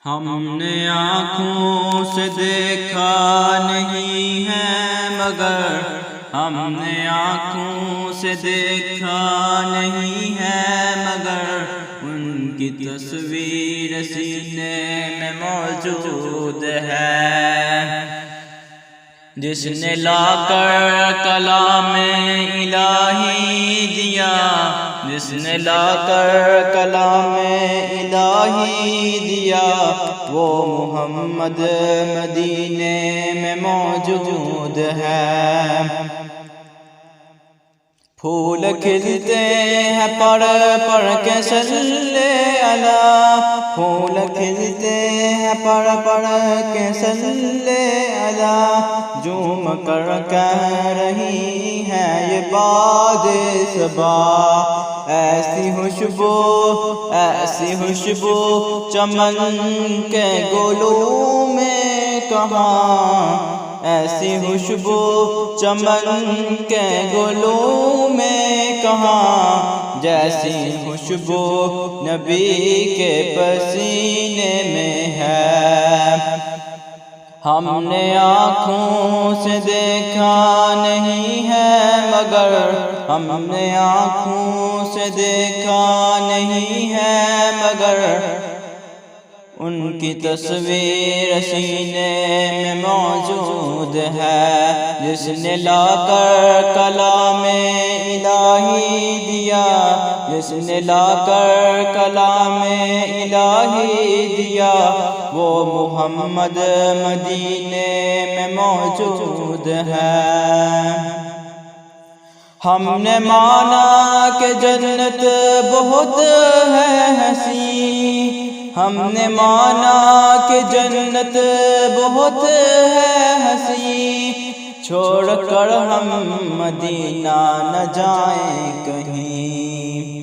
ہم نے آنکھوں سے دیکھا نہیں ہے مگر ہم نے آنکھوں سے دیکھا نہیں ہے مگر ان کی تصویر سینے میں موجود ہے، جس نے لا کر کلام الہی دیا، جس نے لا کر کلام الہی دیا، وہ محمد مدینے میں موجود ہے۔ پھول کھلتے ہیں پڑھ پڑھ کے صلی علی، پھول کھلتے ہیں پڑھ پڑھ کے صلی علی، جھوم کر کہہ رہی ہے یہ باد صبا، ایسی خوشبو چمن کے گلوں میں کہاں، ایسی خوشبو چمن کے گلوں میں کہاں، جیسی خوشبو نبی کے پسینے میں ہے۔ ہم نے آنکھوں سے دیکھا نہیں ہے مگر ہم نے آنکھوں سے دیکھا نہیں ہے مگر ان کی تصویر سینے میں موجود ہے، جس نے لا کر کلام الہی دیا، جس نے لا کر کلام الہی دیا، وہ محمد مدینے میں موجود ہے۔ ہم نے مانا کہ جنت بہت ہے حسین، ہم نے مانا کہ جنت بہت ہے حسین، چھوڑ کر ہم مدینہ نہ جائیں کہیں،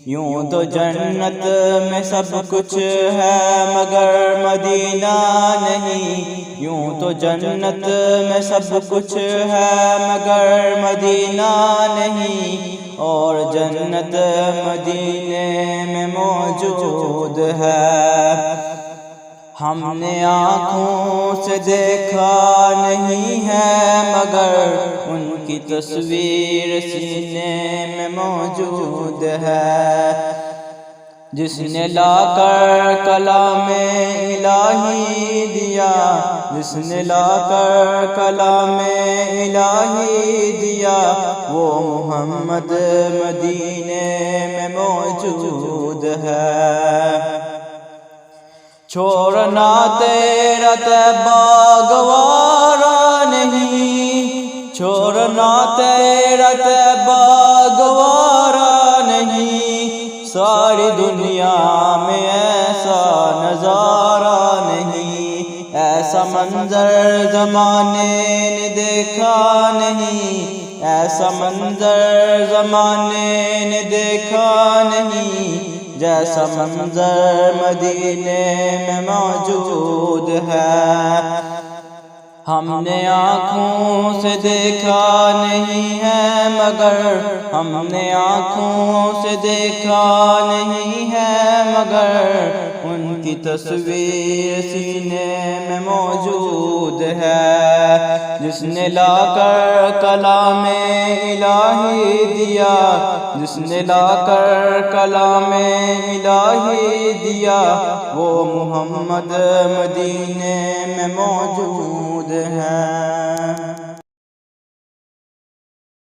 یوں تو جنت میں سب کچھ ہے مگر مدینہ نہیں، یوں تو جنت میں سب کچھ ہے مگر مدینہ نہیں، اور جنت مدینے میں موجود ہے۔ ہم نے آنکھوں سے دیکھا نہیں ہے مگر ان کی تصویر سینے میں موجود ہے، جس نے لا کر کلام الہی دیا، جس نے لا کر کلام الہی دیا، وہ محمد مدینے میں موجود ہے۔ چھوڑنا تیرا طیبہ گوارا نہیں، چھوڑنا تیرا طیبہ گوارا نہیں، ساری دنیا میں ایسا نظارہ نہیں، ایسا منظر زمانے نے دیکھا نہیں، ایسا منظر زمانے نے دیکھا نہیں، جیسا منظر مدینے میں موجود ہے۔ ہم نے آنکھوں سے دیکھا نہیں ہے مگر ہم نے آنکھوں سے دیکھا نہیں ہے مگر ان کی تصویر سینے میں موجود ہے، جس نے لا کر کلام الہی دیا، جس نے لا کر کلام الہی دیا، وہ محمد مدینے میں موجود ہے۔